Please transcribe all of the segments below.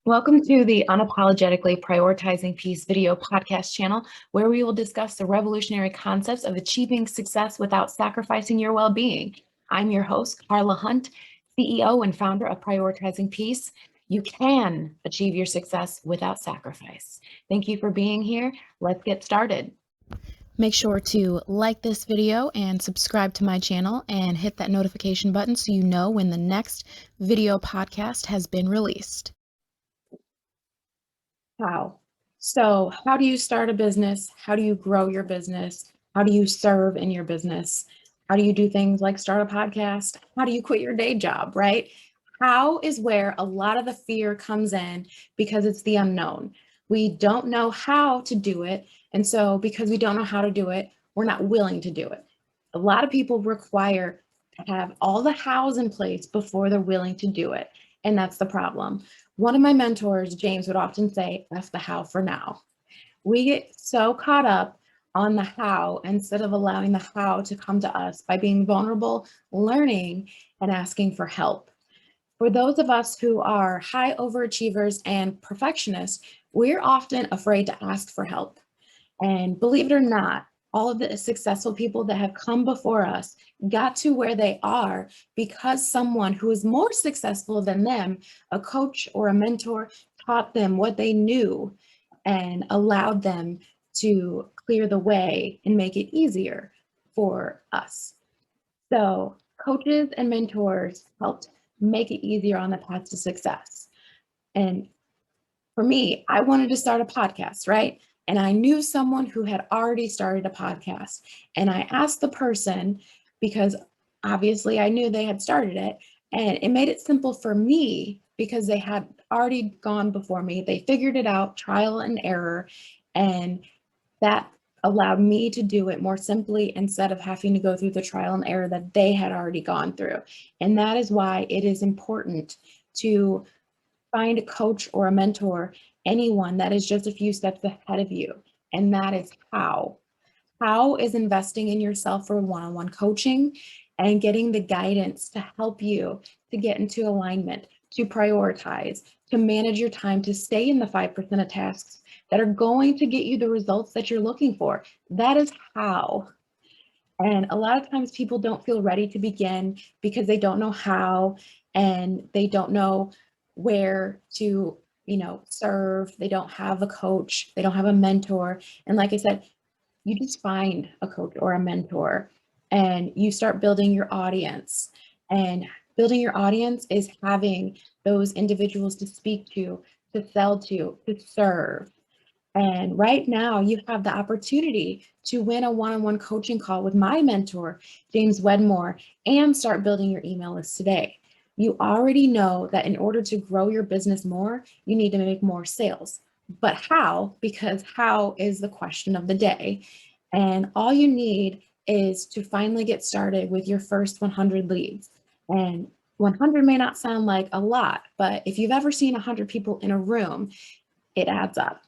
Welcome to the Unapologetically Prioritizing Peace video podcast channel, where we will discuss the revolutionary concepts of achieving success without sacrificing your well-being. I'm your host, Carla Hunt, CEO and founder of Prioritizing Peace. You can achieve your success without sacrifice. Thank you for being here. Let's get started. Make sure to like this video and subscribe to my channel and hit that notification button so you know when the next video podcast has been released. How do you start a business? How do you grow your business? How do you serve in your business? How do you do things like start a podcast? How do you quit your day job, right? How is where a lot of the fear comes in because it's the unknown. We don't know how to do it. And so because we don't know how to do it, we're not willing to do it. A lot of people require to have all the hows in place before they're willing to do it. And that's the problem. One of my mentors, James, would often say, F the how for now. We get so caught up on the how instead of allowing the how to come to us by being vulnerable, learning, and asking for help. For those of us who are high overachievers and perfectionists, we're often afraid to ask for help. And believe it or not, all of the successful people that have come before us got to where they are because someone who is more successful than them, a coach or a mentor, taught them what they knew and allowed them to clear the way and make it easier for us. So coaches and mentors helped make it easier on the path to success. And for me, I wanted to start a podcast, right? And I knew someone who had already started a podcast. And I asked the person, because obviously I knew they had started it, and it made it simple for me because they had already gone before me. They figured it out, trial and error, and that allowed me to do it more simply instead of having to go through the trial and error that they had already gone through. And that is why it is important to find a coach or a mentor, anyone that is just a few steps ahead of you. And that is how. How is investing in yourself for one-on-one coaching and getting the guidance to help you to get into alignment, to prioritize, to manage your time, to stay in the 5% of tasks that are going to get you the results that you're looking for. That is how. And a lot of times people don't feel ready to begin because they don't know how and they don't know where to, serve. They don't have a coach, they don't have a mentor. And like I said, you just find a coach or a mentor and you start building your audience. And building your audience is having those individuals to speak to sell to serve. And right now, you have the opportunity to win a one-on-one coaching call with my mentor, James Wedmore, and start building your email list today. You already know that in order to grow your business more, you need to make more sales. But how? Because how is the question of the day. And all you need is to finally get started with your first 100 leads. And 100 may not sound like a lot, but if you've ever seen 100 people in a room, it adds up.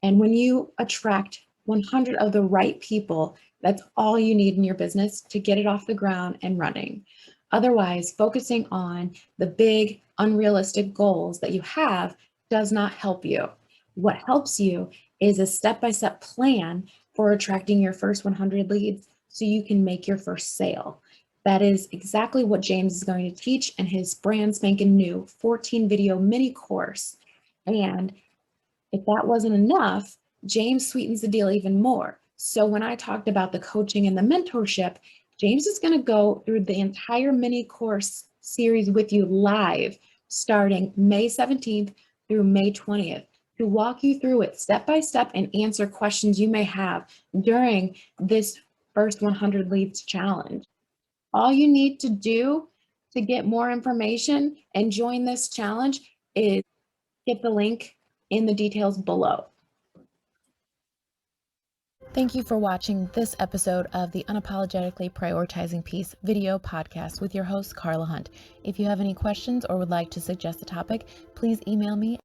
And when you attract 100 of the right people, that's all you need in your business to get it off the ground and running. Otherwise, focusing on the big, unrealistic goals that you have does not help you. What helps you is a step-by-step plan for attracting your first 100 leads so you can make your first sale. That is exactly what James is going to teach in his brand spanking new 14 video mini course. And if that wasn't enough, James sweetens the deal even more. So when I talked about the coaching and the mentorship, James is going to go through the entire mini course series with you live starting May 17th through May 20th to walk you through it step by step and answer questions you may have during this first 100 leads challenge. All you need to do to get more information and join this challenge is get the link in the details below. Thank you for watching this episode of the Unapologetically Prioritizing Peace video podcast with your host, Carla Hunt. If you have any questions or would like to suggest a topic, please email me